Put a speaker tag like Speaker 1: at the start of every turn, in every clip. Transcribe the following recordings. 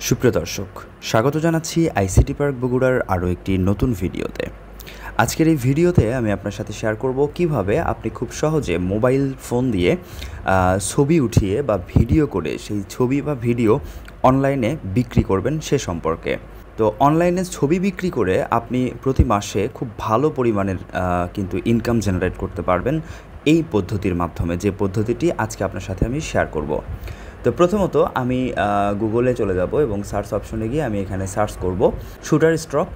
Speaker 1: সুপ্রিয় দর্শক, স্বাগত জানাচ্ছি আইসিটি পার্ক বগুড়ার আরও একটি নতুন ভিডিওতে। আজকের এই ভিডিওতে আমি আপনার সাথে শেয়ার করব কিভাবে আপনি খুব সহজে মোবাইল ফোন দিয়ে ছবি উঠিয়ে বা ভিডিও করে সেই ছবি বা ভিডিও অনলাইনে বিক্রি করবেন সে সম্পর্কে। তো অনলাইনে ছবি বিক্রি করে আপনি প্রতি মাসে খুব ভালো পরিমাণের কিন্তু ইনকাম জেনারেট করতে পারবেন এই পদ্ধতির মাধ্যমে, যে পদ্ধতিটি আজকে আপনার সাথে আমি শেয়ার করব। তো প্রথমত আমি গুগলে চলে যাব এবং সার্চ অপশনে গিয়ে আমি এখানে সার্চ করব শুটারস্টক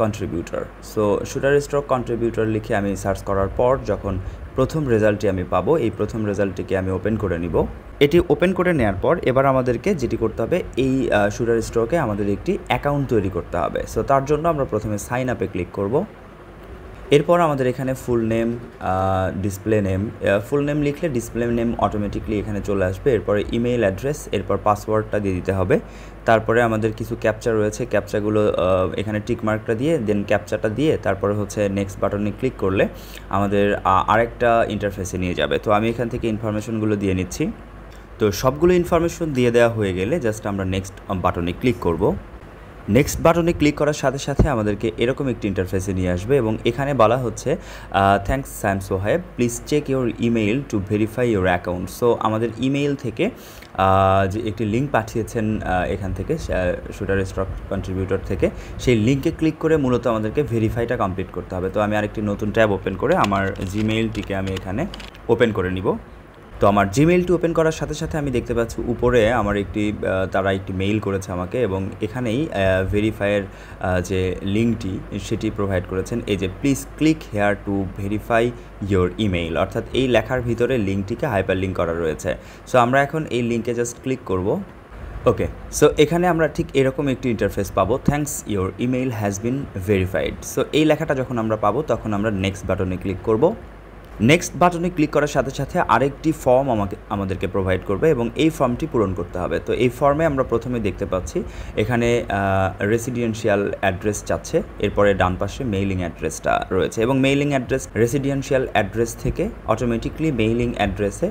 Speaker 1: কন্ট্রিবিউটর। সো শুটারস্টক কন্ট্রিবিউটর লিখে আমি সার্চ করার পর যখন প্রথম রেজাল্টটি আমি পাবো, এই প্রথম রেজাল্টটিকে আমি ওপেন করে নিব। এটি ওপেন করে নেওয়ার পর এবার আমাদেরকে যেটি করতে হবে, এই শুটারস্টকে আমাদের একটি অ্যাকাউন্ট তৈরি করতে হবে। সো তার জন্য আমরা প্রথমে সাইন আপে ক্লিক করব। এরপর আমাদের এখানে full name, display name, full name লিখলে ডিসপ্লে নেম অটোমেটিকলি এখানে চলে আসবে। এরপরে ইমেইল অ্যাড্রেস, এরপর পাসওয়ার্ডটা দিয়ে দিতে হবে। তারপরে আমাদের কিছু ক্যাপচা রয়েছে, ক্যাপচাগুলো এখানে টিকমার্কটা দিয়ে দেন ক্যাপচাটা দিয়ে তারপরে হচ্ছে নেক্সট বাটনে ক্লিক করলে আমাদের আরেকটা ইন্টারফেসে নিয়ে যাবে। তো আমি এখান থেকে ইনফরমেশনগুলো দিয়ে নিচ্ছি। তো সবগুলো ইনফরমেশন দিয়ে দেওয়া হয়ে গেলে জাস্ট আমরা নেক্সট বাটনে ক্লিক করব। নেক্সট বাটনে ক্লিক করার সাথে সাথে আমাদেরকে এরকম একটি ইন্টারফেসে নিয়ে আসবে এবং এখানে বলা হচ্ছে thanks Sam Sohaib, please check your email to verify your account. So আমাদের ইমেইল থেকে যে একটি লিঙ্ক পাঠিয়েছেন এখান থেকে শুটারস্টক কন্ট্রিবিউটর থেকে, সেই লিঙ্কে ক্লিক করে মূলত আমাদেরকে ভেরিফাইটা কমপ্লিট করতে হবে। তো আমি আরেকটি নতুন ট্যাব ওপেন করে আমার জিমেইলটিকে আমি এখানে ওপেন করে নিব। তো আমার জিমেইলটি ওপেন করার সাথে সাথে আমি দেখতে পাচ্ছি উপরে আমার তারা একটি মেইল করেছে আমাকে এবং এখানেই ভেরিফাইয়ের যে লিঙ্কটি সেটি প্রোভাইড করেছেন। এই যে please click here to verify your email, অর্থাৎ এই লেখার ভিতরে লিঙ্কটিকে হাইপার লিঙ্ক করা রয়েছে। সো আমরা এখন এই লিঙ্কে জাস্ট ক্লিক করব। ওকে, সো এখানে আমরা ঠিক এরকম একটি ইন্টারফেস পাবো, thanks your email has been verified. So এই লেখাটা যখন আমরা পাবো তখন আমরা নেক্সট বাটনে ক্লিক করব। নেক্সট বাটনে ক্লিক করার সাথে সাথে আরেকটি ফর্ম আমাদেরকে প্রোভাইড করবে এবং এই ফর্মটি পূরণ করতে হবে। তো এই ফর্মে আমরা প্রথমে দেখতে পাচ্ছি এখানে রেসিডেন্সিয়াল অ্যাড্রেস চাচ্ছে, এরপরে ডান পাশে মেইলিং অ্যাড্রেসটা রয়েছে এবং মেইলিং অ্যাড্রেস রেসিডেন্সিয়াল অ্যাড্রেস থেকে অটোমেটিকলি মেইলিং অ্যাড্রেসে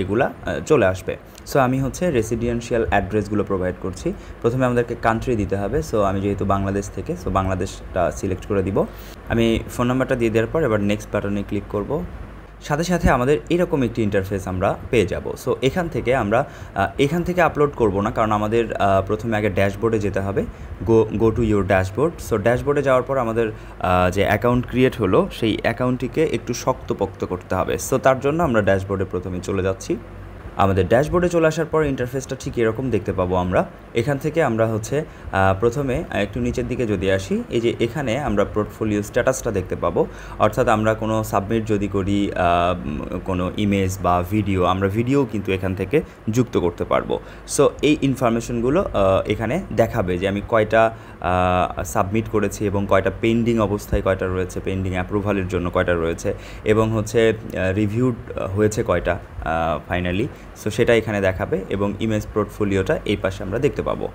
Speaker 1: এগুলা চলে আসবে। সো আমি হচ্ছে রেসিডেন্সিয়াল অ্যাড্রেসগুলো প্রোভাইড করছি। প্রথমে আমাদেরকে কান্ট্রি দিতে হবে। সো আমি যেহেতু বাংলাদেশ থেকে, সো বাংলাদেশটা সিলেক্ট করে দিব। আমি ফোন নাম্বারটা দিয়ে দেওয়ার পর এবার নেক্সট বাটনে ক্লিক করব। সাথে সাথে আমাদের এরকম একটি ইন্টারফেস আমরা পেয়ে যাব। সো এখান থেকে আপলোড করব না, কারণ আমাদের প্রথমে আগে ড্যাশবোর্ডে যেতে হবে। Go to your dashboard. So ড্যাশবোর্ডে যাওয়ার পর আমাদের যে অ্যাকাউন্ট ক্রিয়েট হলো সেই অ্যাকাউন্টটিকে একটু শক্তপোক্ত করতে হবে। সো তার জন্য আমরা ড্যাশবোর্ডে প্রথমে চলে যাচ্ছি। আমাদের ড্যাশবোর্ডে চলে আসার পর ইন্টারফেসটা ঠিক এরকম দেখতে পাবো আমরা। এখান থেকে আমরা হচ্ছে প্রথমে একটু নিচের দিকে যদি আসি, এই যে এখানে আমরা পোর্টফোলিও স্ট্যাটাসটা দেখতে পাবো। অর্থাৎ আমরা কোনো সাবমিট যদি করি কোনো ইমেজ বা ভিডিও, আমরা ভিডিও কিন্তু এখান থেকে যুক্ত করতে পারবো। সো এই ইনফরমেশনগুলো এখানে দেখাবে যে আমি কয়টা সাবমিট করেছি এবং কয়টা পেন্ডিং অবস্থায় কয়টা রয়েছে, পেন্ডিং অ্যাপ্রুভালের জন্য কয়টা রয়েছে এবং হচ্ছে রিভিউড হয়েছে কয়টা ফাইনালি। সো সেটা এখানে দেখাবে এবং ইমেজ পোর্টফোলিওটা এই পাশে আমরা দেখতে পাবো।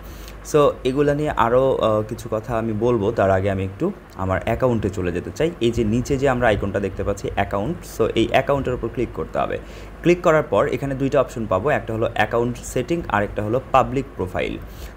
Speaker 1: সো এগুলো নিয়ে আরও কিছু কথা আমি বলবো, তার আগে আমি একটু আমার অ্যাকাউন্টে চলে যেতে চাই। এই যে নিচে যে আমরা আইকনটা দেখতে পাচ্ছি অ্যাকাউন্ট, সো এই অ্যাকাউন্টের উপর ক্লিক করতে হবে। ক্লিক করার পর এখানে দুইটা অপশন পাবো, একটা হলো অ্যাকাউন্ট সেটিং আর একটা হলো পাবলিক প্রোফাইল।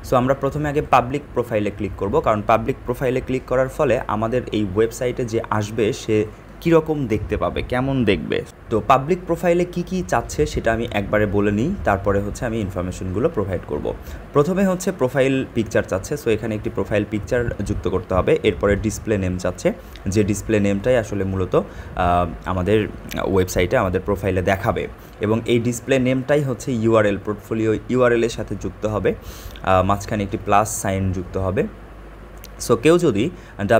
Speaker 1: সো আমরা প্রথমে আগে পাবলিক প্রোফাইলে ক্লিক করব, কারণ পাবলিক প্রোফাইলে ক্লিক করার ফলে আমাদের এই ওয়েবসাইটে যে আসবে সে কীরকম দেখতে পাবে, কেমন দেখবে। তো পাবলিক প্রোফাইলে কি কি চাচ্ছে সেটা আমি একবারে বলে নিই, তারপরে হচ্ছে আমি ইনফরমেশনগুলো প্রোভাইড করব। প্রথমে হচ্ছে প্রোফাইল পিকচার চাচ্ছে। সো এখানে একটি প্রোফাইল পিকচার যুক্ত করতে হবে। এরপরে ডিসপ্লে নেম চাচ্ছে, যে ডিসপ্লে নেমটাই আসলে মূলত আমাদের ওয়েবসাইটে আমাদের প্রোফাইলে দেখাবে এবং এই ডিসপ্লে নেমটাই হচ্ছে ইউআরএল, পোর্টফোলিও ইউআরএলের সাথে যুক্ত হবে। মাঝখানে একটি প্লাস সাইন যুক্ত হবে। সো কেউ যদি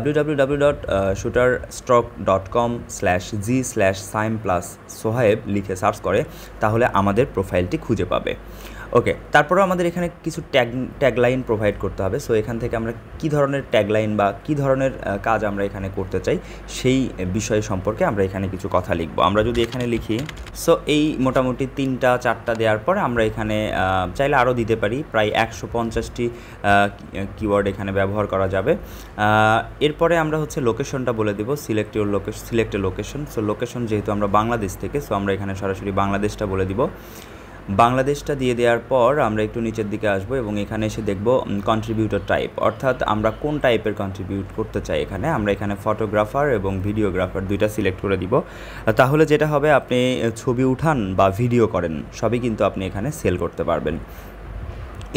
Speaker 1: www.shutterstock.com/g/saim+sohaib লিখে সার্চ করে তাহলে আমাদের প্রোফাইলটি খুঁজে পাবে। ওকে, তারপরেও আমাদের এখানে কিছু ট্যাগলাইন প্রোভাইড করতে হবে। সো এখান থেকে আমরা কী ধরনের ট্যাগলাইন বা কী ধরনের কাজ আমরা এখানে করতে চাই সেই বিষয় সম্পর্কে আমরা এখানে কিছু কথা লিখব। আমরা যদি এখানে লিখি, সো এই মোটামুটি 3-4টা দেওয়ার পরে আমরা এখানে চাইলে আরও দিতে পারি, প্রায় 150টি কিওয়ার্ড এখানে ব্যবহার করা যাবে। এরপরে আমরা হচ্ছে লোকেশনটা বলে দেব, select a location. So location যেহেতু আমরা বাংলাদেশ থেকে, সো আমরা এখানে সরাসরি বাংলাদেশটা বলে দিব। বাংলাদেশটা দিয়ে দেওয়ার পর আমরা একটু নিচের দিকে আসবো এবং এখানে এসে দেখব কন্ট্রিবিউটর টাইপ, অর্থাৎ আমরা কোন টাইপের কন্ট্রিবিউট করতে চাই। আমরা এখানে ফটোগ্রাফার এবং ভিডিওগ্রাফার দুইটা সিলেক্ট করে দিব। তাহলে যেটা হবে, আপনি ছবি উঠান বা ভিডিও করেন সবই কিন্তু আপনি এখানে সেল করতে পারবেন।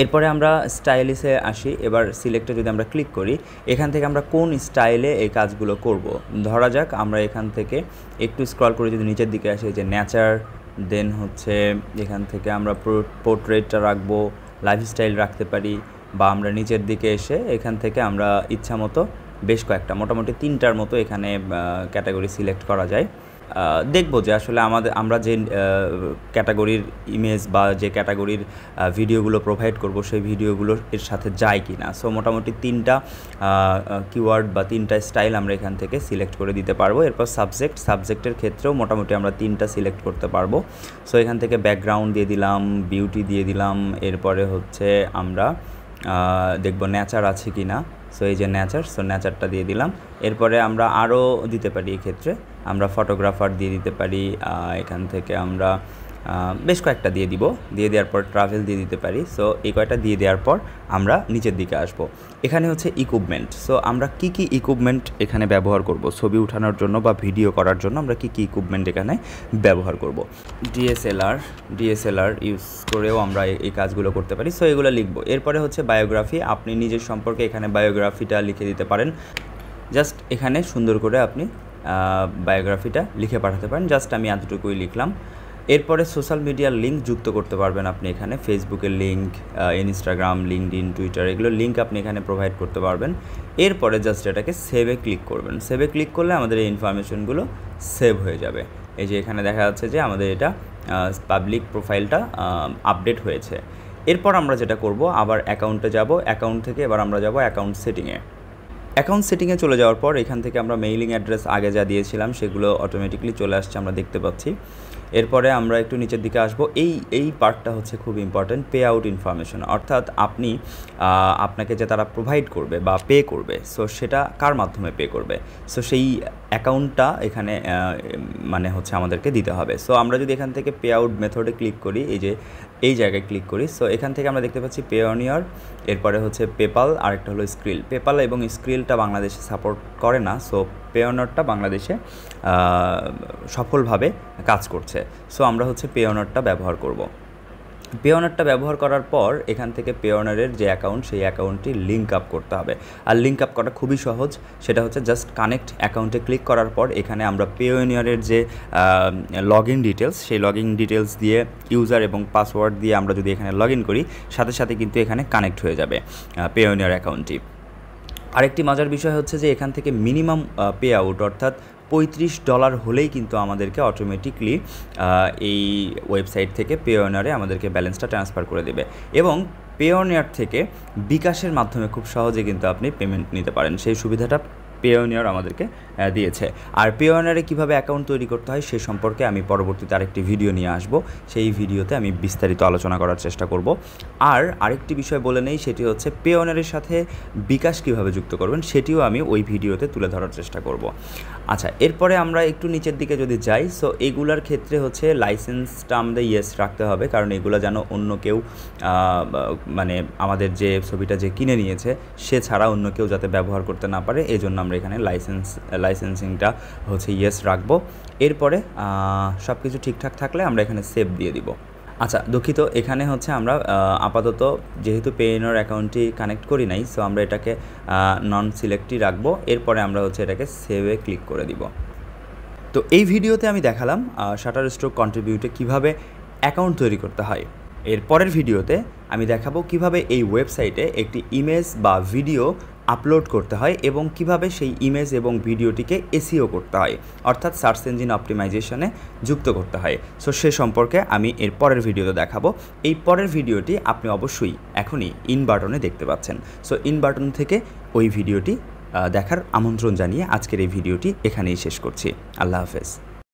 Speaker 1: এরপরে আমরা স্টাইলিশে আসি। এবার সিলেক্টে যদি আমরা ক্লিক করি, এখান থেকে আমরা কোন স্টাইলে এই কাজগুলো করব। ধরা যাক আমরা এখান থেকে একটু স্ক্রল করে যদি নিচের দিকে আসি, যে নেচার, দেন হচ্ছে এখান থেকে আমরা পোর্ট্রেটটা রাখবো, লাইফস্টাইল রাখতে পারি, বা আমরা নিচের দিকে এসে এখান থেকে আমরা ইচ্ছা মতো বেশ কয়েকটা, মোটামুটি 3টার মতো এখানে ক্যাটাগরি সিলেক্ট করা যায়। দেখব যে আসলে আমরা যে ক্যাটাগরির ইমেজ বা যে ক্যাটাগরির ভিডিওগুলো প্রোভাইড করব সেই ভিডিওগুলো এর সাথে যায় কি না। সো মোটামুটি 3টা কিওয়ার্ড বা 3টা স্টাইল আমরা এখান থেকে সিলেক্ট করে দিতে পারবো। এরপর সাবজেক্টের ক্ষেত্রেও মোটামুটি আমরা 3টা সিলেক্ট করতে পারবো। সো এখান থেকে ব্যাকগ্রাউন্ড দিয়ে দিলাম, বিউটি দিয়ে দিলাম, এরপরে হচ্ছে আমরা দেখব নেচার আছে কি না। সো এই যে নেচার, সো নেচারটা দিয়ে দিলাম। এরপরে আমরা আরও দিতে পারি, এক্ষেত্রে আমরা ফটোগ্রাফার দিয়ে দিতে পারি, এখান থেকে আমরা বেশ কয়েকটা দিয়ে দেওয়ার পর ট্রাভেল দিয়ে দিতে পারি। সো এই কয়টা দিয়ে দেওয়ার পর আমরা নিচের দিকে আসব। এখানে হচ্ছে ইকুইপমেন্ট। সো আমরা কি ইকুইপমেন্ট এখানে ব্যবহার করব ছবি ওঠানোর জন্য বা ভিডিও করার জন্য, আমরা কি ইকুইপমেন্ট এখানে ব্যবহার করব। ডিএসএলআর ইউজ করেও আমরা এই কাজগুলো করতে পারি। সো এগুলো লিখব। এরপরে হচ্ছে বায়োগ্রাফি। আপনি নিজের সম্পর্কে এখানে বায়োগ্রাফিটা লিখে দিতে পারেন। জাস্ট এখানে সুন্দর করে আপনি বায়োগ্রাফিটা লিখে পাঠাতে পারেন। জাস্ট আমি এতটুকুই লিখলাম। এরপরে সোশ্যাল মিডিয়ার লিঙ্ক যুক্ত করতে পারবেন আপনি এখানে। ফেসবুকের লিঙ্ক, ইনস্টাগ্রাম, লিঙ্কডইন, টুইটার, এগুলো লিঙ্ক আপনি এখানে প্রোভাইড করতে পারবেন। এরপরে জাস্ট এটাকে সেভে ক্লিক করবেন। সেভে ক্লিক করলে আমাদের এই ইনফরমেশনগুলো সেভ হয়ে যাবে। এই যে এখানে দেখা যাচ্ছে যে আমাদের এটা পাবলিক প্রোফাইলটা আপডেট হয়েছে। এরপর আমরা যেটা করব, আবার অ্যাকাউন্টে যাব। অ্যাকাউন্ট থেকে এবার আমরা যাব অ্যাকাউন্ট সেটিংয়ে। অ্যাকাউন্ট সেটিংয়ে চলে যাওয়ার পর এখান থেকে আমরা মেইলিং অ্যাড্রেস আগে যা দিয়েছিলাম সেগুলো অটোমেটিকলি চলে আসছে, আমরা দেখতে পাচ্ছি। এরপরে আমরা একটু নিচের দিকে আসবো। এই পার্টটা হচ্ছে খুব ইম্পর্ট্যান্ট, পে আউট ইনফরমেশন, অর্থাৎ আপনাকে যে তারা প্রোভাইড করবে বা পে করবে, সো সেটা কার মাধ্যমে পে করবে, সো সেই অ্যাকাউন্টটা এখানে মানে হচ্ছে আমাদেরকে দিতে হবে। সো আমরা যদি এখান থেকে পে আউট মেথডে ক্লিক করি, এই জায়গায় ক্লিক করি, সো এখান থেকে আমরা দেখতে পাচ্ছি পেওনিয়র, এরপরে হচ্ছে পেপাল, আরেকটা হলো স্ক্রিল। পেপাল এবং স্ক্রিলটা বাংলাদেশে সাপোর্ট করে না, সো পেওনিয়রটা বাংলাদেশে সফলভাবে কাজ করছে। সো আমরা হচ্ছে পেওনিয়রটা ব্যবহার করব। পেওনারটা ব্যবহার করার পর এখান থেকে পেওনারের যে অ্যাকাউন্ট, সেই অ্যাকাউন্টটি লিঙ্ক আপ করতে হবে। আর লিঙ্ক আপ করা খুবই সহজ, সেটা হচ্ছে জাস্ট কানেক্ট অ্যাকাউন্টে ক্লিক করার পর এখানে আমরা পেওনিয়রের যে লগ ইন ডিটেলস, সেই লগ ইন ডিটেলস দিয়ে ইউজার এবং পাসওয়ার্ড দিয়ে আমরা যদি এখানে লগ ইন করি, সাথে সাথে কিন্তু এখানে কানেক্ট হয়ে যাবে পেওনিয়র অ্যাকাউন্টটি। আরেকটি মজার বিষয় হচ্ছে যে এখান থেকে মিনিমাম পে আউট, অর্থাৎ $35 হলেই কিন্তু আমাদেরকে অটোমেটিকলি এই ওয়েবসাইট থেকে পেওনিয়রে আমাদেরকে ব্যালেন্সটা ট্রান্সফার করে দেবে। এবং পেওনিয়র থেকে বিকাশের মাধ্যমে খুব সহজে কিন্তু আপনি পেমেন্ট নিতে পারেন, সেই সুবিধাটা পেওনিয়র আমাদেরকে দিয়েছে। আর পেওনিয়রে কীভাবে অ্যাকাউন্ট তৈরি করতে হয় সে সম্পর্কে আমি পরবর্তীতে আরেকটি ভিডিও নিয়ে আসব, সেই ভিডিওতে আমি বিস্তারিত আলোচনা করার চেষ্টা করব। আর আরেকটি বিষয় বলে নেই, সেটি হচ্ছে পেওনিয়রের সাথে বিকাশ কীভাবে যুক্ত করবেন সেটিও আমি ওই ভিডিওতে তুলে ধরার চেষ্টা করব। আচ্ছা, এরপরে আমরা একটু নিচের দিকে যদি যাই, সো এগুলার ক্ষেত্রে হচ্ছে লাইসেন্সটা আমাদের ইয়েস রাখতে হবে, কারণ এগুলো যেন অন্য কেউ মানে আমাদের যে ছবিটা যে কিনে নিয়েছে সে ছাড়া অন্য কেউ যাতে ব্যবহার করতে না পারে, এই জন্য আমরা এখানে লাইসেন্সিংটা হচ্ছে ইয়েস রাখবো। এরপরে সব কিছু ঠিকঠাক থাকলে আমরা এখানে সেভ দিয়ে দিব। আচ্ছা, দুঃখিত, এখানে হচ্ছে আমরা আপাতত যেহেতু পেওনিয়র অ্যাকাউন্টটি কানেক্ট করি নাই, সো আমরা এটাকে নন সিলেক্টই রাখবো। এরপরে আমরা হচ্ছে এটাকে সেভে ক্লিক করে দিব। তো এই ভিডিওতে আমি দেখালাম শাটারস্টক কন্ট্রিবিউটে কীভাবে অ্যাকাউন্ট তৈরি করতে হয়। এর পরের ভিডিওতে আমি দেখাবো কিভাবে এই ওয়েবসাইটে একটি ইমেজ বা ভিডিও আপলোড করতে হয় এবং কিভাবে সেই ইমেজ এবং ভিডিওটিকে এসইও করতে হয়, অর্থাৎ সার্চ ইঞ্জিন অপটিমাইজেশনে যুক্ত করতে হয়। সো সে সম্পর্কে আমি এর পরের ভিডিওতে দেখাবো। এই পরের ভিডিওটি আপনি অবশ্যই এখনই ইন বাটনে দেখতে পাচ্ছেন। সো ইন বাটন থেকে ওই ভিডিওটি দেখার আমন্ত্রণ জানিয়ে আজকের এই ভিডিওটি এখানেই শেষ করছি। আল্লাহ হাফেজ।